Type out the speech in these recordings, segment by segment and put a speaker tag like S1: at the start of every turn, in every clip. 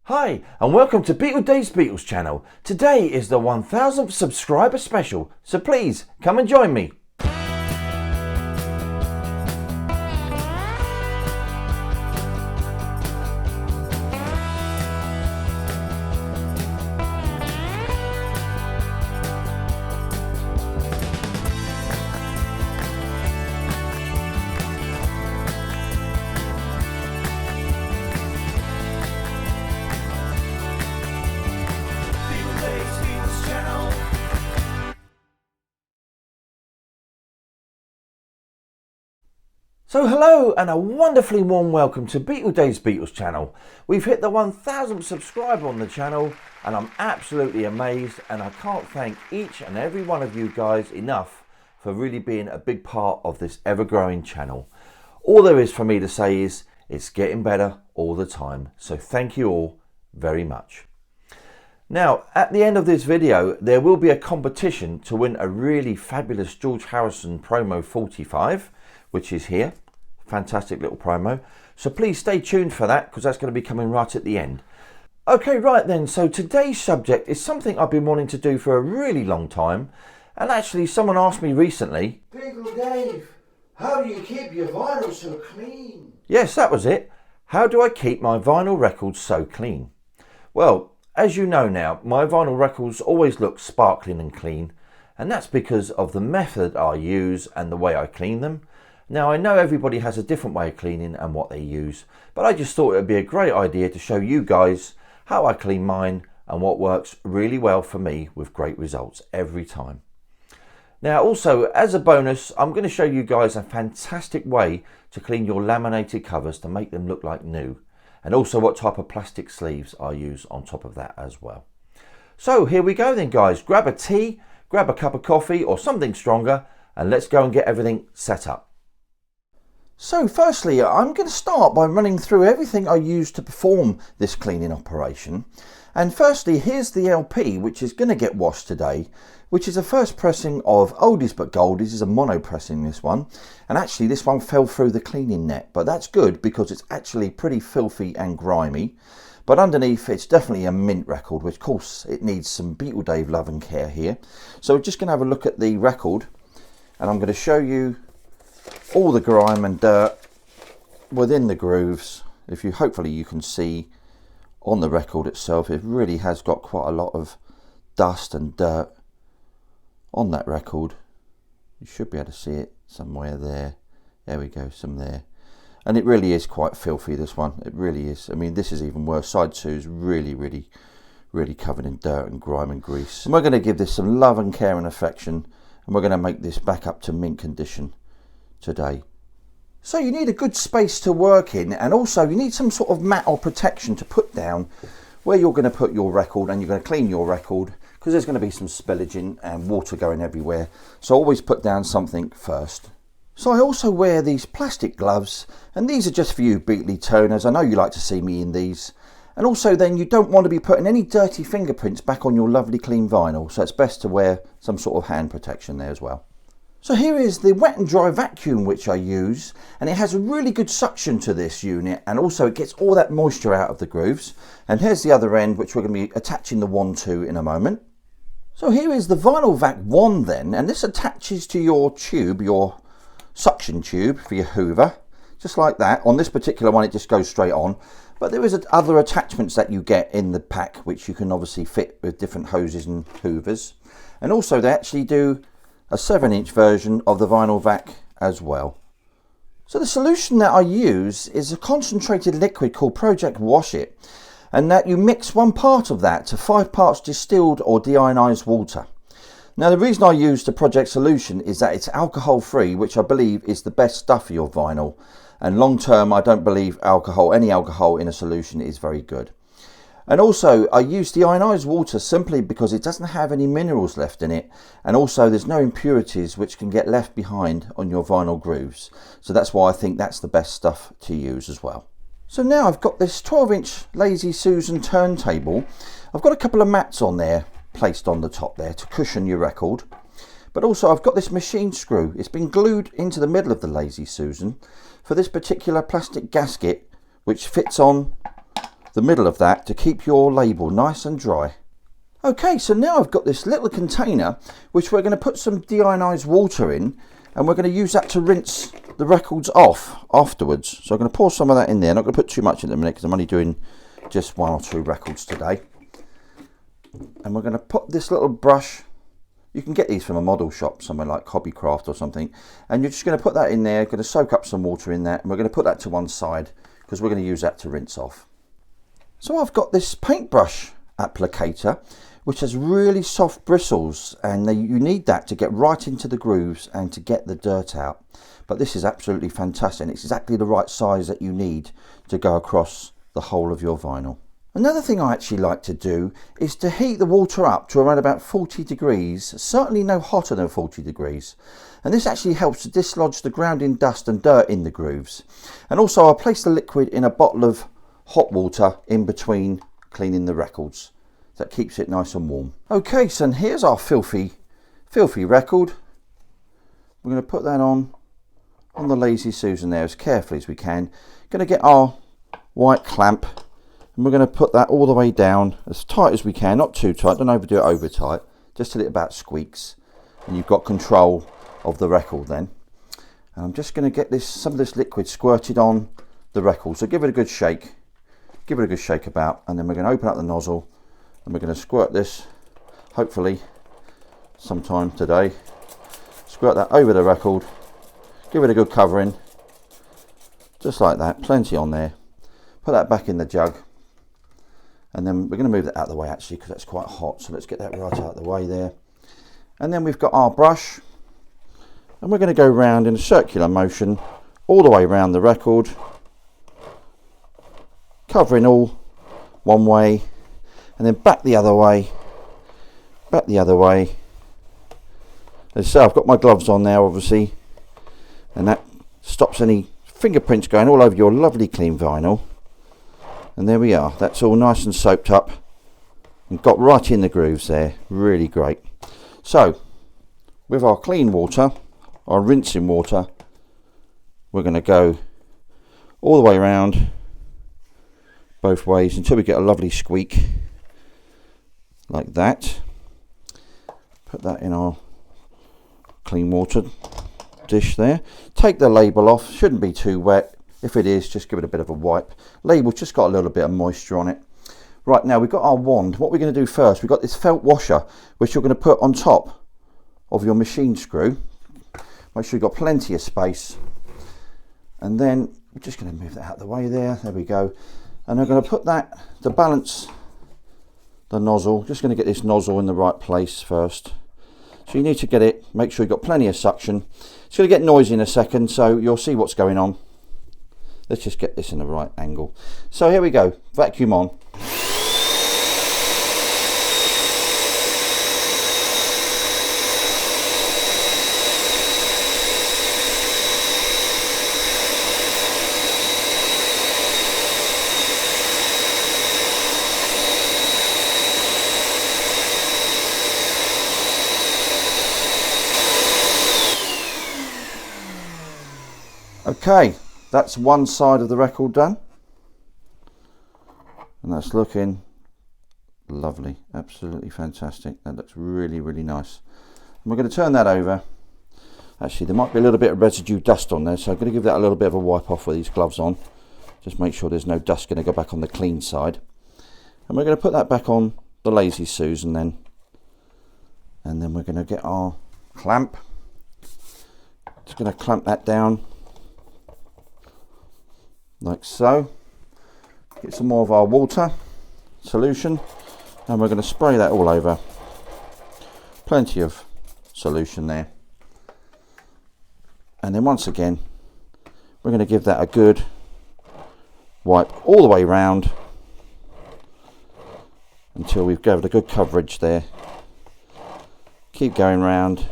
S1: Hi and welcome to BeatleDave's Beatles channel. Today is the 1000th subscriber special, so please come and join me. So hello and a wonderfully warm welcome to BeatleDave's Beatles channel. We've hit the 1000th subscriber on the channel and I'm absolutely amazed, and I can't thank each and every one of you guys enough for really being a big part of this ever-growing channel. All there is for me to say is it's getting better all the time, so thank you all very much. Now, at the end of this video, there will be a competition to win a really fabulous George Harrison Promo 45, which is here. Fantastic little promo. So please stay tuned for that, because that's going to be coming right at the end. Okay, right then, so today's subject is something I've been wanting to do for a really long time. And actually, someone asked me recently,
S2: Beatle Dave, how do you keep your vinyl so clean?
S1: Yes, that was it. How do I keep my vinyl records so clean? Well, as you know now, my vinyl records always look sparkling and clean. And that's because of the method I use and the way I clean them. Now, I know everybody has a different way of cleaning and what they use, but I just thought it would be a great idea to show you guys how I clean mine and what works really well for me with great results every time. Now, also, as a bonus, I'm going to show you guys a fantastic way to clean your laminated covers to make them look like new, and also what type of plastic sleeves I use on top of that as well. So here we go then, guys. Grab a tea, grab a cup of coffee or something stronger, and let's go and get everything set up. So firstly, I'm going to start by running through everything I use to perform this cleaning operation. And firstly, here's the LP, which is going to get washed today, which is a first pressing of Oldies But Goldies. This is a mono pressing, this one. And actually this one fell through the cleaning net, but that's good because it's actually pretty filthy and grimy. But underneath, it's definitely a mint record, which of course it needs some Beatle Dave love and care here. So we're just going to have a look at the record, and I'm going to show you all the grime and dirt within the grooves. Hopefully you can see on the record itself, it really has got quite a lot of dust and dirt on that record. You should be able to see it somewhere there. There we go, some there. And it really is quite filthy, this one. It really is. I mean, this is even worse. Side 2 is really covered in dirt and grime and grease. And we're going to give this some love and care and affection, and we're going to make this back up to mint condition today. So you need a good space to work in, and also you need some sort of mat or protection to put down where you're going to put your record, and you're going to clean your record because there's going to be some spillage in and water going everywhere. So always put down something first. So I also wear these plastic gloves, and these are just for you Beatley toners. I know you like to see me in these. And also then you don't want to be putting any dirty fingerprints back on your lovely clean vinyl, so it's best to wear some sort of hand protection there as well. So here is the wet and dry vacuum which I use, and it has a really good suction to this unit, and also it gets all that moisture out of the grooves. And here's the other end, which we're going to be attaching the wand to in a moment. So here is the vinyl vac wand then, and this attaches to your tube, your suction tube for your hoover, just like that. On this particular one it just goes straight on, but there is other attachments that you get in the pack which you can obviously fit with different hoses and hoovers. And also they actually do a 7-inch version of the vinyl vac as well. So the solution that I use is a concentrated liquid called Project Wash It, and that you mix 1 part of that to 5 parts distilled or deionized water. Now the reason I use the Project solution is that it's alcohol free, which I believe is the best stuff for your vinyl, and long term I don't believe any alcohol in a solution is very good. And also I use deionized water simply because it doesn't have any minerals left in it, and also there's no impurities which can get left behind on your vinyl grooves. So that's why I think that's the best stuff to use as well. So now I've got this 12-inch Lazy Susan turntable. I've got a couple of mats on there placed on the top there to cushion your record. But also I've got this machine screw. It's been glued into the middle of the Lazy Susan for this particular plastic gasket which fits on the middle of that to keep your label nice and dry. Okay, so now I've got this little container which we're going to put some deionized water in, and we're going to use that to rinse the records off afterwards. So I'm going to pour some of that in there. I'm not going to put too much in a minute because I'm only doing just 1 or 2 records today. And we're going to put this little brush, you can get these from a model shop somewhere like Hobbycraft or something, and you're just going to put that in there, going to soak up some water in that, and we're going to put that to one side because we're going to use that to rinse off. So I've got this paintbrush applicator which has really soft bristles, and you need that to get right into the grooves and to get the dirt out. But this is absolutely fantastic, and it's exactly the right size that you need to go across the whole of your vinyl. Another thing I actually like to do is to heat the water up to around about 40 degrees, certainly no hotter than 40 degrees. And this actually helps to dislodge the grounding dust and dirt in the grooves. And also I'll place the liquid in a bottle of hot water in between cleaning the records. That keeps it nice and warm. Okay, so here's our filthy record. We're going to put that on the Lazy Susan there as carefully as we can. Going to get our white clamp, and we're going to put that all the way down as tight as we can, not too tight, don't overdo it over tight, just till it about squeaks, and you've got control of the record then. And I'm just going to get some of this liquid squirted on the record, so give it a good shake, about, and then we're going to open up the nozzle. And we're going to squirt this, hopefully sometime today, squirt that over the record, give it a good covering, just like that, plenty on there. Put that back in the jug, and then we're going to move that out of the way actually because that's quite hot, so let's get that right out of the way there. And then we've got our brush, and we're going to go round in a circular motion all the way around the record, covering all one way, and then back the other way. As I say, I've got my gloves on now obviously, and that stops any fingerprints going all over your lovely clean vinyl. And there we are, that's all nice and soaked up and got right in the grooves there, really great. So with our clean water, our rinsing water, we're going to go all the way around both ways until we get a lovely squeak like that. Put that in our clean water dish there. Take the label off, shouldn't be too wet. If it is, just give it a bit of a wipe. Label's just got a little bit of moisture on it. Right, now we've got our wand. What we're going to do first, we've got this felt washer which you're going to put on top of your machine screw. Make sure you've got plenty of space, and then we're just going to move that out of the way there we go. And I'm going to put that to balance the nozzle. Just going to get this nozzle in the right place first. So you need to get it, make sure you've got plenty of suction. It's going to get noisy in a second, so you'll see what's going on. Let's just get this in the right angle. So here we go, vacuum on. Okay, that's one side of the record done, and that's looking lovely, absolutely fantastic. That looks really, really nice. And we're going to turn that over. Actually, there might be a little bit of residue dust on there, so I'm going to give that a little bit of a wipe off with these gloves on. Just make sure there's no dust going to go back on the clean side. And we're going to put that back on the Lazy Susan then. And then we're going to get our clamp. Just going to clamp that down like so. Get some more of our water solution, and we're going to spray that all over. Plenty of solution there. And then once again, we're going to give that a good wipe all the way around until we've given a good coverage there. Keep going round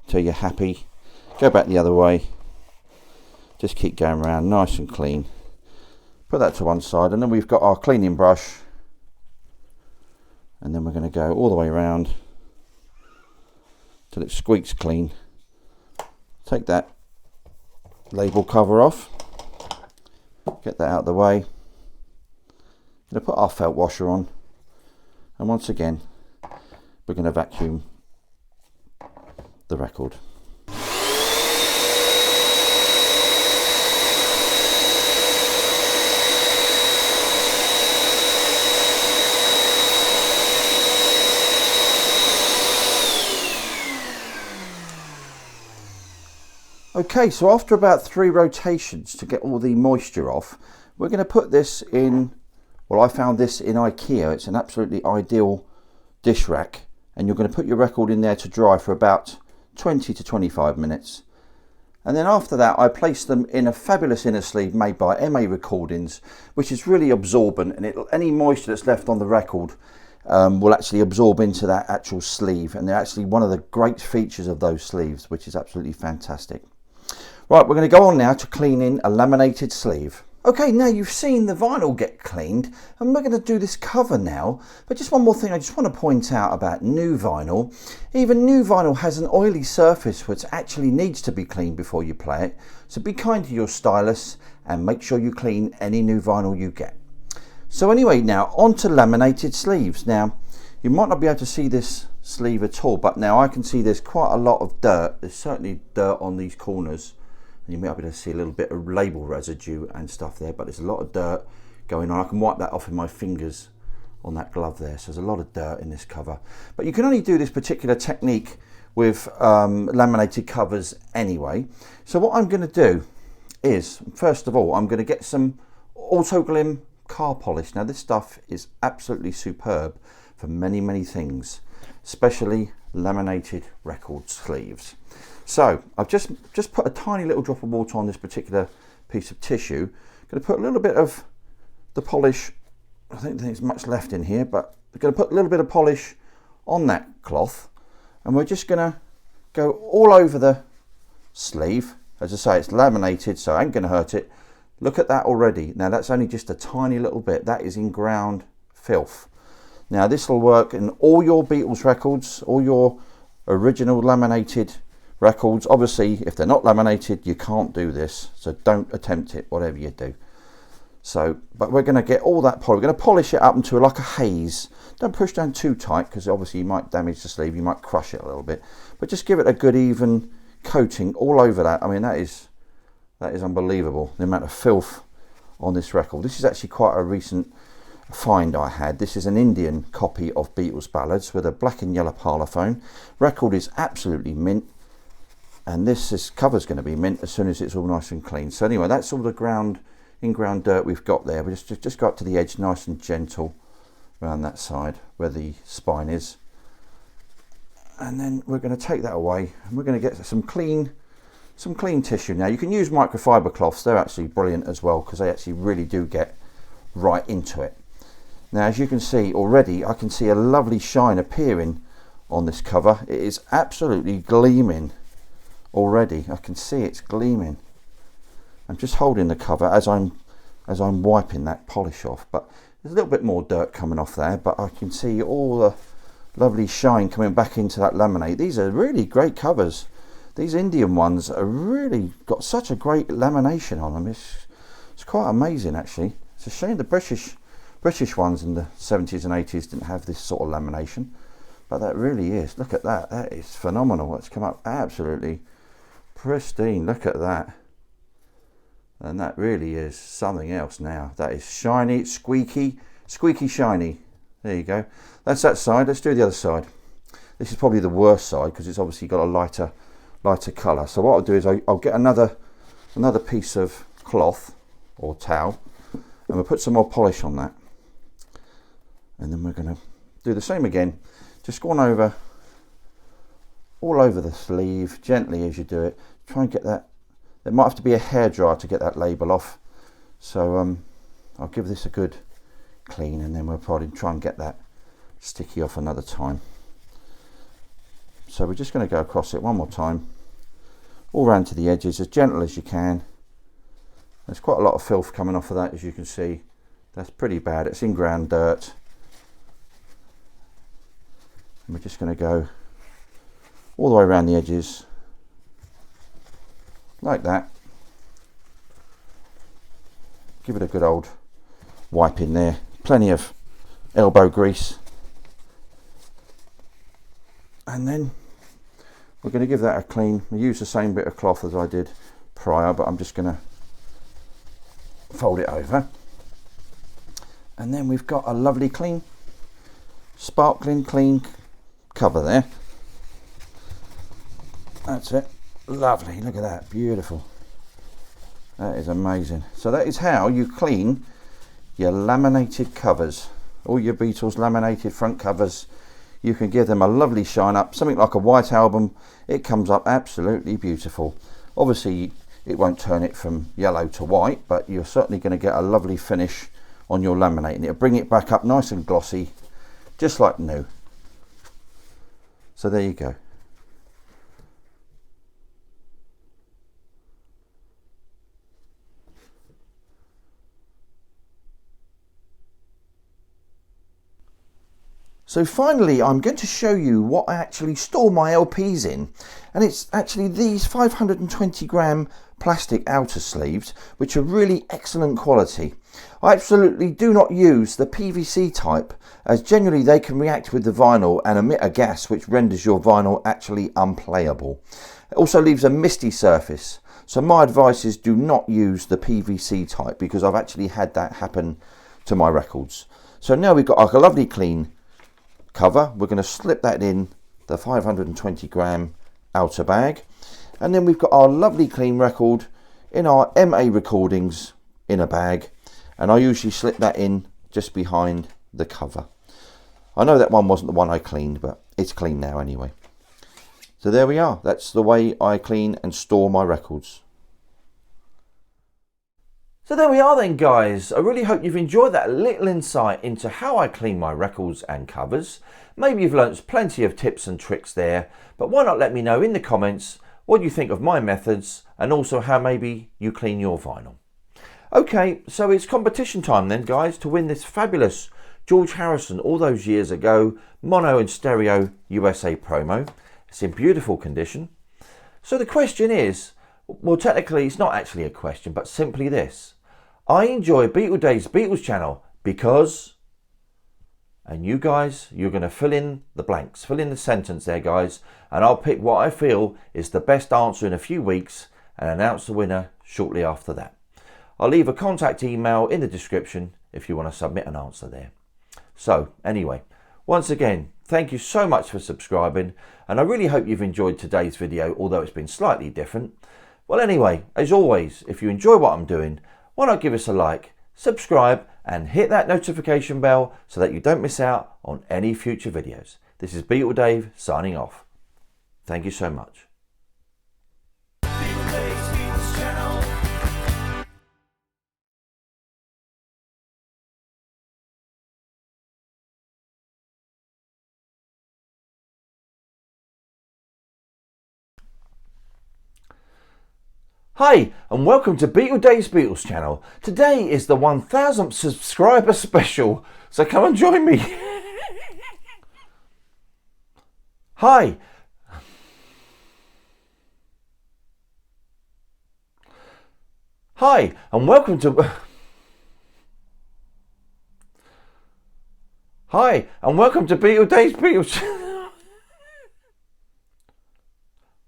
S1: until you're happy. Go back the other way. Just keep going around nice and clean. Put that to one side, and then we've got our cleaning brush, and then we're going to go all the way around till it squeaks clean. Take that label cover off, get that out of the way, going to put our felt washer on, and once again we're going to vacuum the record. Okay, so after about 3 rotations to get all the moisture off, we're going to put this in, well, I found this in IKEA. It's an absolutely ideal dish rack, and you're going to put your record in there to dry for about 20 to 25 minutes. And then after that, I place them in a fabulous inner sleeve made by MA Recordings, which is really absorbent, and any moisture that's left on the record will actually absorb into that actual sleeve, and they're actually one of the great features of those sleeves, which is absolutely fantastic. Right, we're going to go on now to cleaning a laminated sleeve. Okay, now you've seen the vinyl get cleaned, and we're going to do this cover now. But just one more thing I just want to point out about new vinyl. Even new vinyl has an oily surface which actually needs to be cleaned before you play it. So be kind to your stylus and make sure you clean any new vinyl you get. So anyway, now on to laminated sleeves. Now, you might not be able to see this sleeve at all, but now I can see there's quite a lot of dirt. There's certainly dirt on these corners. You might be able to see a little bit of label residue and stuff there, but there's a lot of dirt going on. I can wipe that off with my fingers on that glove there. So there's a lot of dirt in this cover. But you can only do this particular technique with laminated covers anyway. So what I'm going to do is, first of all, I'm going to get some Auto Glim car polish. Now this stuff is absolutely superb for many, many things, especially laminated record sleeves. So I've just put a tiny little drop of water on this particular piece of tissue. I'm going to put a little bit of the polish. I don't think there's much left in here, but we're going to put a little bit of polish on that cloth, and we're just going to go all over the sleeve. As I say, it's laminated, so I ain't going to hurt it. Look at that already. Now that's only just a tiny little bit. That is in ground filth. Now this will work in all your Beatles records, all your original laminated records. Obviously, if they're not laminated, you can't do this, so don't attempt it, whatever you do. So, but we're going to get all that polish. We're going to polish it up into like a haze. Don't push down too tight, because obviously you might damage the sleeve, you might crush it a little bit, but just give it a good even coating all over that. I mean, that is unbelievable, the amount of filth on this record. This is actually quite a recent find I had. This is an Indian copy of Beatles Ballads with a black and yellow parlophone. Record is absolutely mint, and this cover's going to be mint as soon as it's all nice and clean. So anyway, that's all the in-ground dirt we've got there. We just go up to the edge, nice and gentle around that side where the spine is, and then we're going to take that away, and we're going to get some clean tissue. Now you can use microfiber cloths. They're actually brilliant as well, because they actually really do get right into it. Now, as you can see already, I can see a lovely shine appearing on this cover. It is absolutely gleaming already. I can see it's gleaming. I'm just holding the cover as I'm wiping that polish off, but there's a little bit more dirt coming off there, but I can see all the lovely shine coming back into that laminate. These are really great covers. These Indian ones are really got such a great lamination on them. It's quite amazing, actually. It's a shame the British ones in the 70s and 80s didn't have this sort of lamination, but that really is. Look at that. That is phenomenal. It's come up absolutely pristine. Look at that. And that really is something else now. That is shiny, squeaky shiny. There you go. That's that side. Let's do the other side. This is probably the worst side, because it's obviously got a lighter colour. So what I'll do is I'll get another piece of cloth or towel, and we'll put some more polish on that. And then we're going to do the same again. Just go on over, all over the sleeve, gently as you do it. Try and get that. There might have to be a hairdryer to get that label off. So I'll give this a good clean, and then we'll probably try and get that sticky off another time. So we're just going to go across it one more time, all around to the edges, as gentle as you can. There's quite a lot of filth coming off of that, as you can see. That's pretty bad. It's in ground dirt. And we're just going to go all the way around the edges, like that. Give it a good old wipe in there. plenty of elbow grease. And then we're going to give that a clean. I use the same bit of cloth as I did prior, but I'm just going to fold it over. And then we've got a lovely clean, sparkling clean cover there. That's it. Lovely. Look at that. Beautiful. That is amazing. So that is how you clean your laminated covers. All your Beatles laminated front covers. You can give them a lovely shine up. Something like a white album. It comes up absolutely beautiful. Obviously it won't turn it from yellow to white, but you're certainly going to get a lovely finish on your laminate, and it'll bring it back up nice and glossy, just like new. So there you go. So finally, I'm going to show you what I actually store my LPs in, and it's actually these 520 gram plastic outer sleeves, which are really excellent quality. I absolutely do not use the PVC type, as generally they can react with the vinyl and emit a gas which renders your vinyl actually unplayable. It also leaves a misty surface, so my advice is do not use the PVC type, because I've actually had that happen to my records. So now we've got like a lovely clean cover. We're going to slip that in the 520 gram outer bag, and then we've got our lovely clean record in our MA recordings in a bag, and I usually slip that in just behind the cover. I know that one wasn't the one I cleaned, but it's clean now anyway. So there we are. That's the way I clean and store my records. So there we are then, guys. I really hope you've enjoyed that little insight into how I clean my records and covers. Maybe you've learnt plenty of tips and tricks there, but why not let me know in the comments what you think of my methods, and also how maybe you clean your vinyl. Okay, so it's competition time then, guys, to win this fabulous George Harrison all those years ago mono and stereo USA promo. It's in beautiful condition. So the question is, well, technically it's not actually a question, but simply this: I enjoy BeatleDave's Beatles channel because, and you guys, you're going to fill in the blanks, fill in the sentence there, guys, and I'll pick what I feel is the best answer in a few weeks and announce the winner shortly after that. I'll leave a contact email in the description if you want to submit an answer there. So anyway, once again, thank you so much for subscribing, and I really hope you've enjoyed today's video, although it's been slightly different. Well, anyway, as always, if you enjoy what I'm doing, why not give us a like, subscribe, and hit that notification bell so that you don't miss out on any future videos. This is BeatleDave signing off. Thank you so much. Hi, and welcome to BeatleDave's Beatles channel. Today is the 1000th subscriber special, so come and join me. Hi. Hi, and welcome to... Hi, and welcome to BeatleDave's Beatles channel.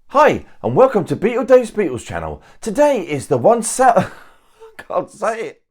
S1: Hi, and welcome to BeatleDave's Beatles channel. Today is the 1000th... I can't say it.